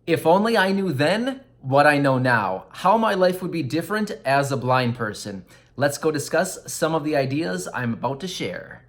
If only I knew then what I know now, how my life would be different as a blind person. Let's go discuss some of the ideas I'm about to share.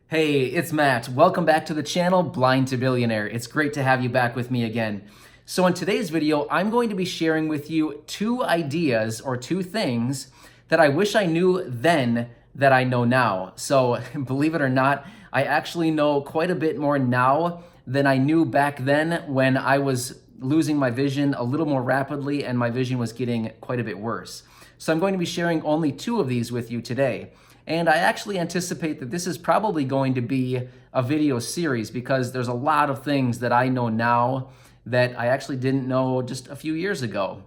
Hey, it's Matt. Welcome back to the channel, Blind to Billionaire. It's great to have you back with me again. So in today's video, I'm going to be sharing with you two ideas or two things that I wish I knew then that I know now. So believe it or not, I actually know quite a bit more now than I knew back then when I was losing my vision a little more rapidly and my vision was getting quite a bit worse. So I'm going to be sharing only two of these with you today. And I actually anticipate that this is probably going to be a video series because there's a lot of things that I know now that I actually didn't know just a few years ago.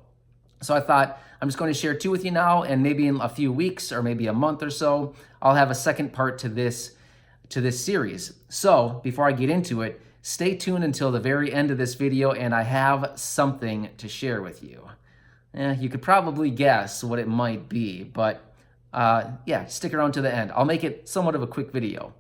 So I thought I'm just going to share two with you now, and maybe in a few weeks or maybe a month or so, I'll have a second part to this series. So before I get into it, stay tuned until the very end of this video and I have something to share with you. You could probably guess what it might be, but yeah, stick around to the end. I'll make it somewhat of a quick video.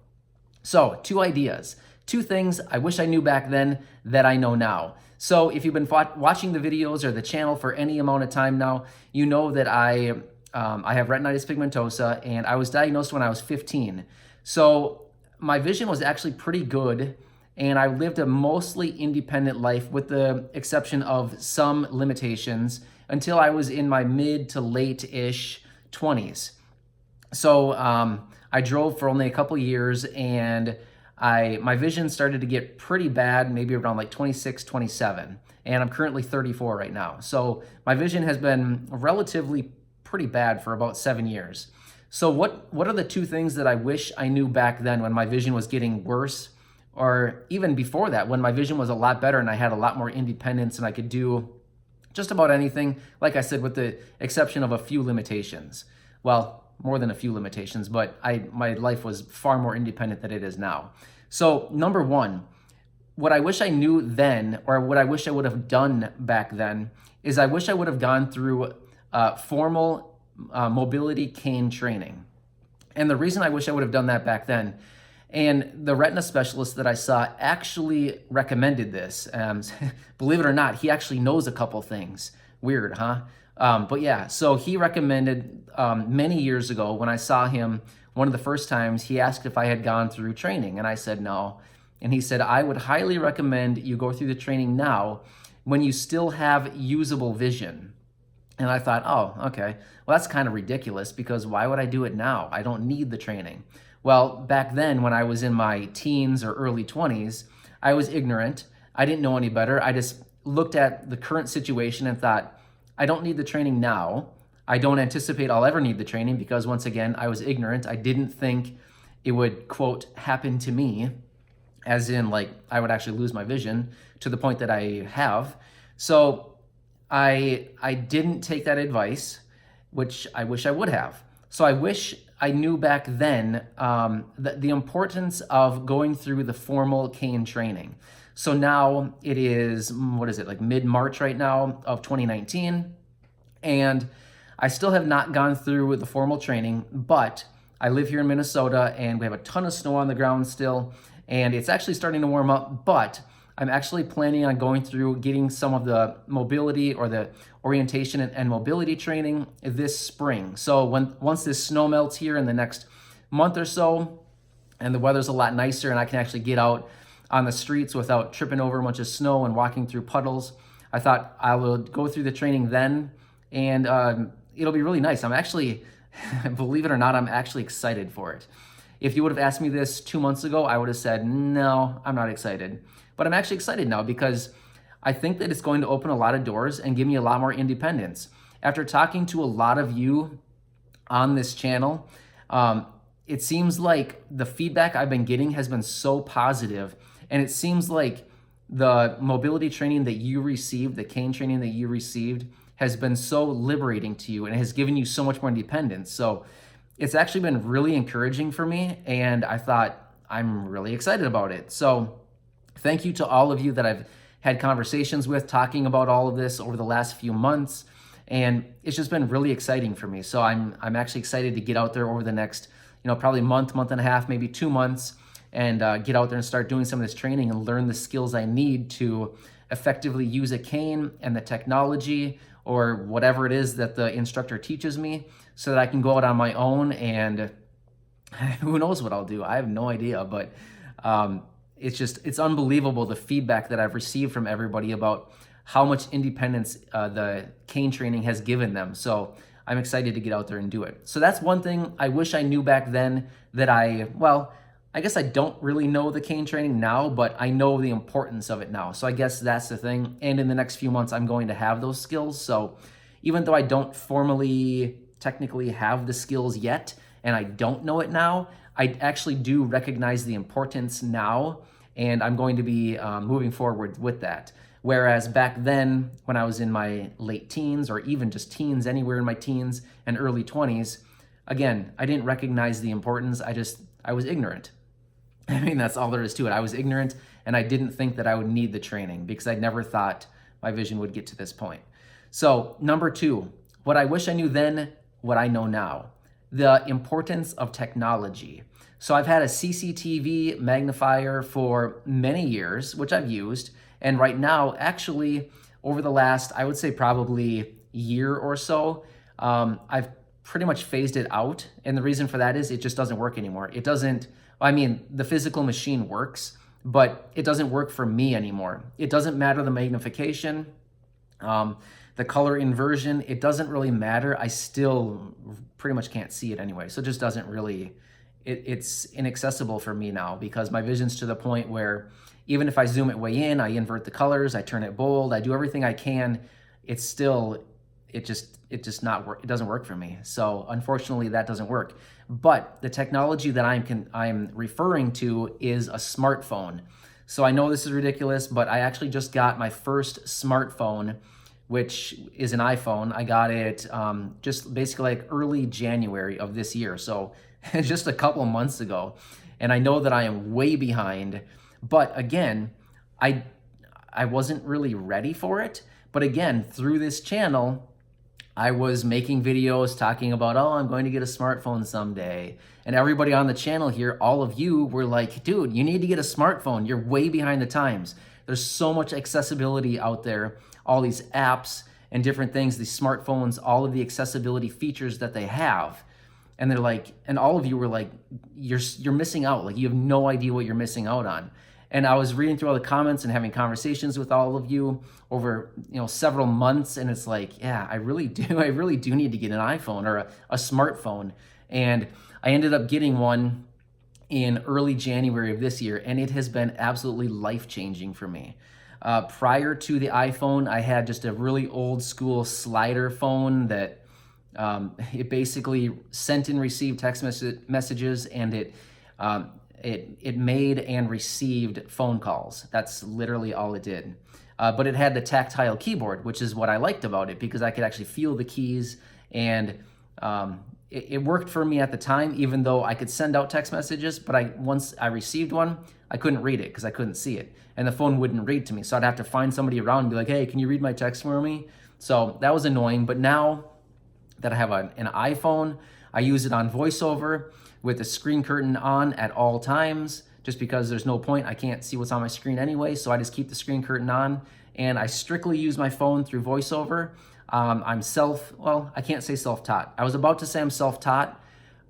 So, two ideas, two things I wish I knew back then that I know now. So if you've been watching the videos or the channel for any amount of time now, you know that I have retinitis pigmentosa, and I was diagnosed when I was 15. So my vision was actually pretty good, and I lived a mostly independent life with the exception of some limitations until I was in my mid to late-ish 20s. So I drove for only a couple years, and my vision started to get pretty bad, maybe around like 26, 27, and I'm currently 34 right now. So my vision has been relatively pretty bad for about 7 years. So what are the two things that I wish I knew back then when my vision was getting worse, or even before that when my vision was a lot better and I had a lot more independence and I could do just about anything, like I said, with the exception of a few limitations. Well, more than a few limitations, but my life was far more independent than it is now. So number one, what I wish I knew then, or what I wish I would have done back then, is I wish I would have gone through formal mobility cane training. And the reason I wish I would have done that back then, and the retina specialist that I saw actually recommended this. Believe it or not, he actually knows a couple things. Weird, huh? But yeah, so he recommended many years ago when I saw him one of the first times, he asked if I had gone through training, and I said no. And he said, I would highly recommend you go through the training now when you still have usable vision. And I thought, oh, okay, well, that's kind of ridiculous because why would I do it now? I don't need the training. Well, back then when I was in my teens or early 20s, I was ignorant. I didn't know any better. I just looked at the current situation and thought, I don't need the training now. I don't anticipate I'll ever need the training because, once again, I was ignorant. I didn't think it would, quote, happen to me, as in, like, I would actually lose my vision to the point that I have. So I didn't take that advice, which I wish I would have. So I wish I knew back then the importance of going through the formal cane training. So now it is, what is it, like mid-March right now of 2019, and I still have not gone through the formal training, but I live here in Minnesota and we have a ton of snow on the ground still, and it's actually starting to warm up, but I'm actually planning on going through getting some of the mobility or the orientation and mobility training this spring. So once this snow melts here in the next month or so, and the weather's a lot nicer and I can actually get out on the streets without tripping over a bunch of snow and walking through puddles, I thought I would go through the training then, and it'll be really nice. I'm actually, believe it or not, I'm actually excited for it. If you would have asked me this 2 months ago, I would have said, no, I'm not excited. But I'm actually excited now because I think that it's going to open a lot of doors and give me a lot more independence. After talking to a lot of you on this channel, it seems like the feedback I've been getting has been so positive, and it seems like the mobility training that you received, the cane training that you received, has been so liberating to you and has given you so much more independence. So it's actually been really encouraging for me, and I thought I'm really excited about it. So thank you to all of you that I've had conversations with talking about all of this over the last few months, and it's just been really exciting for me. So I'm actually excited to get out there over the next, probably month and a half, maybe 2 months, and get out there and start doing some of this training and learn the skills I need to effectively use a cane and the technology or whatever it is that the instructor teaches me so that I can go out on my own, and who knows what I'll do. I have no idea, but it's unbelievable the feedback that I've received from everybody about how much independence the cane training has given them. So I'm excited to get out there and do it. So that's one thing I wish I knew back then that I guess I don't really know the cane training now, but I know the importance of it now. So I guess that's the thing. And in the next few months, I'm going to have those skills. So even though I don't formally, technically have the skills yet, and I don't know it now, I actually do recognize the importance now, and I'm going to be moving forward with that. Whereas back then, when I was in my late teens, or even just teens, anywhere in my teens and early 20s, again, I didn't recognize the importance. I was ignorant. I mean, that's all there is to it. I was ignorant, and I didn't think that I would need the training because I never thought my vision would get to this point. So number 2, what I wish I knew then, what I know now, the importance of technology. So I've had a CCTV magnifier for many years, which I've used. And right now, actually, over the last, I would say probably year or so, I've pretty much phased it out. And the reason for that is it just doesn't work anymore. It doesn't, the physical machine works, but it doesn't work for me anymore. It doesn't matter the magnification, the color inversion, it doesn't really matter. I still pretty much can't see it anyway. So it just doesn't really, it's inaccessible for me now because my vision's to the point where even if I zoom it way in, I invert the colors, I turn it bold, I do everything I can, it's still, it doesn't work for me. So unfortunately that doesn't work. But the technology that I'm referring to is a smartphone. So I know this is ridiculous, but I actually just got my first smartphone, which is an iPhone. I got it just basically like early January of this year. So just a couple of months ago. And I know that I am way behind, but again, I wasn't really ready for it. But again, through this channel, I was making videos talking about, oh, I'm going to get a smartphone someday. And everybody on the channel here, all of you were like, dude, you need to get a smartphone. You're way behind the times. There's so much accessibility out there, all these apps and different things, these smartphones, all of the accessibility features that they have. And they're like, and all of you were like, you're missing out. Like, you have no idea what you're missing out on. And I was reading through all the comments and having conversations with all of you over, several months. And it's like, yeah, I really do need to get an iPhone or a smartphone. And I ended up getting one in early January of this year, and it has been absolutely life-changing for me. Prior to the iPhone, I had just a really old school slider phone that it basically sent and received text messages, and it made and received phone calls. That's literally all it did. But it had the tactile keyboard, which is what I liked about it because I could actually feel the keys, and it worked for me at the time, even though I could send out text messages, but once I received one, I couldn't read it because I couldn't see it, and the phone wouldn't read to me. So I'd have to find somebody around and be like, hey, can you read my text for me? So that was annoying. But now that I have an iPhone, I use it on VoiceOver with the screen curtain on at all times, just because there's no point. I can't see what's on my screen anyway, so I just keep the screen curtain on, and I strictly use my phone through VoiceOver. I can't say self-taught. I was about to say I'm self-taught,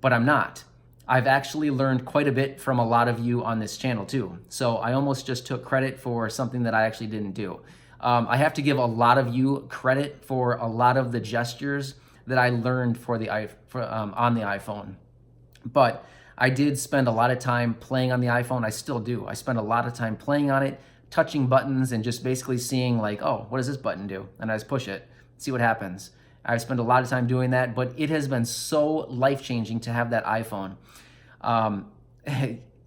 but I'm not. I've actually learned quite a bit from a lot of you on this channel too. So I almost just took credit for something that I actually didn't do. I have to give a lot of you credit for a lot of the gestures that I learned on the iPhone. But I did spend a lot of time playing on the iPhone. I still do. I spend a lot of time playing on it, touching buttons, and just basically seeing like, oh, what does this button do? And I just push it, see what happens. I spend a lot of time doing that, but it has been so life-changing to have that iPhone.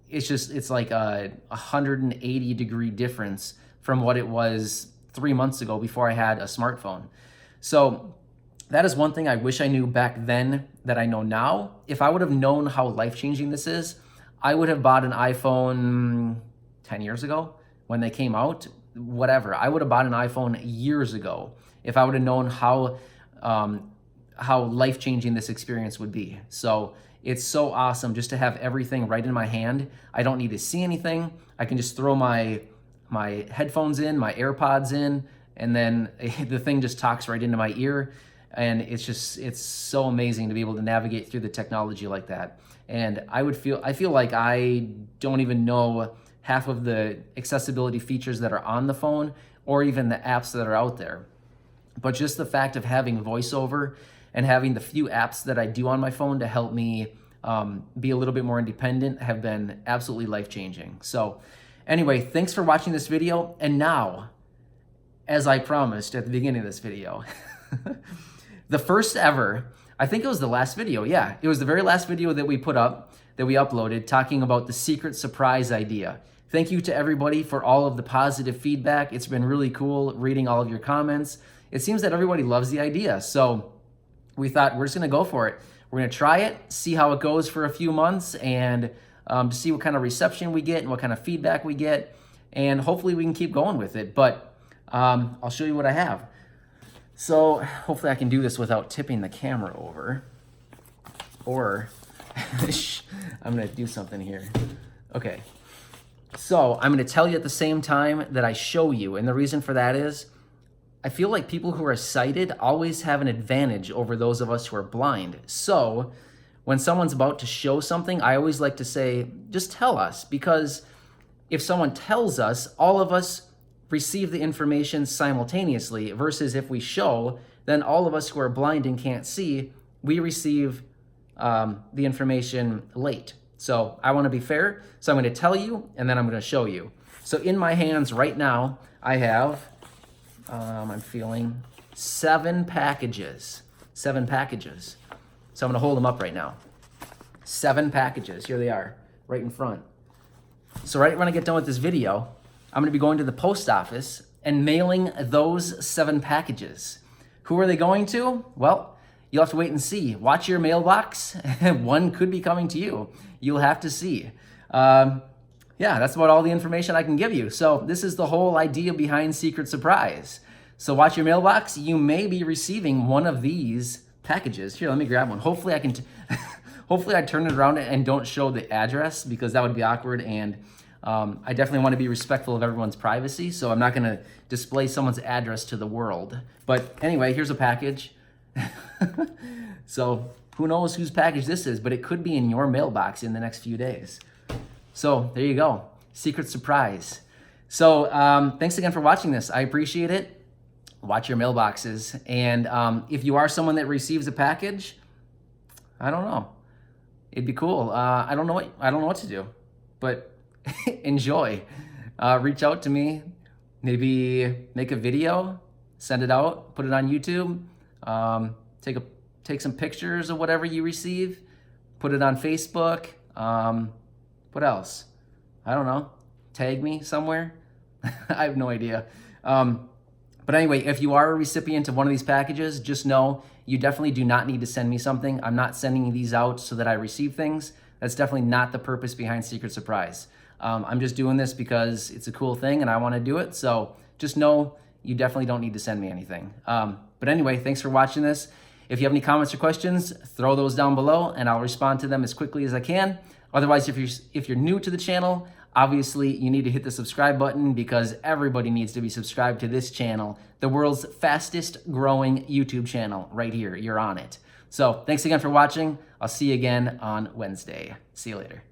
It's like a 180-degree difference from what it was 3 months ago before I had a smartphone. So that is one thing I wish I knew back then that I know now. If I would have known how life-changing this is, I would have bought an iPhone 10 years ago when they came out, whatever. I would have bought an iPhone years ago if I would have known how life-changing this experience would be. So it's so awesome just to have everything right in my hand. I don't need to see anything. I can just throw my my headphones in, my AirPods in, and then the thing just talks right into my ear. And it's so amazing to be able to navigate through the technology like that. And I feel like I don't even know half of the accessibility features that are on the phone or even the apps that are out there. But just the fact of having VoiceOver and having the few apps that I do on my phone to help me be a little bit more independent have been absolutely life-changing. So anyway, thanks for watching this video. And now, as I promised at the beginning of this video, the first ever, I think it was the last video. Yeah, it was the very last video that we put up, that we uploaded, talking about the secret surprise idea. Thank you to everybody for all of the positive feedback. It's been really cool reading all of your comments. It seems that everybody loves the idea. So we thought we're just gonna go for it. We're gonna try it, see how it goes for a few months, and to see what kind of reception we get and what kind of feedback we get. And hopefully we can keep going with it. But I'll show you what I have. So hopefully I can do this without tipping the camera over. Or, I'm gonna do something here. Okay, so I'm gonna tell you at the same time that I show you. And the reason for that is, I feel like people who are sighted always have an advantage over those of us who are blind. So when someone's about to show something, I always like to say, just tell us. Because if someone tells us, all of us receive the information simultaneously, versus if we show, then all of us who are blind and can't see, we receive the information late. So I want to be fair, so I'm going to tell you and then I'm going to show you. So in my hands right now, I have, I'm feeling 7 packages. 7 packages. So I'm going to hold them up right now. 7 packages, here they are, right in front. So right when I get done with this video, I'm gonna be going to the post office and mailing those 7 packages. Who are they going to? Well, you'll have to wait and see. Watch your mailbox. One could be coming to you. You'll have to see. Yeah, that's about all the information I can give you. So this is the whole idea behind Secret Surprise. So watch your mailbox. You may be receiving one of these packages. Here, let me grab one. Hopefully I can, hopefully I turn it around and don't show the address, because that would be awkward. And I definitely want to be respectful of everyone's privacy, so I'm not going to display someone's address to the world. But anyway, here's a package. So who knows whose package this is, but it could be in your mailbox in the next few days. So there you go, Secret Surprise. So thanks again for watching this. I appreciate it. Watch your mailboxes. And if you are someone that receives a package, I don't know. It'd be cool. I don't know what to do, but enjoy. Reach out to me, maybe make a video, send it out, put it on YouTube, take some pictures of whatever you receive, put it on Facebook. What else? I don't know. Tag me somewhere. I have no idea. But anyway, if you are a recipient of one of these packages, just know you definitely do not need to send me something. I'm not sending these out so that I receive things. That's definitely not the purpose behind Secret Surprise. I'm just doing this because it's a cool thing and I want to do it. So just know you definitely don't need to send me anything. But anyway, thanks for watching this. If you have any comments or questions, throw those down below and I'll respond to them as quickly as I can. Otherwise, if you're new to the channel, obviously you need to hit the subscribe button, because everybody needs to be subscribed to this channel, the world's fastest growing YouTube channel right here. You're on it. So thanks again for watching. I'll see you again on Wednesday. See you later.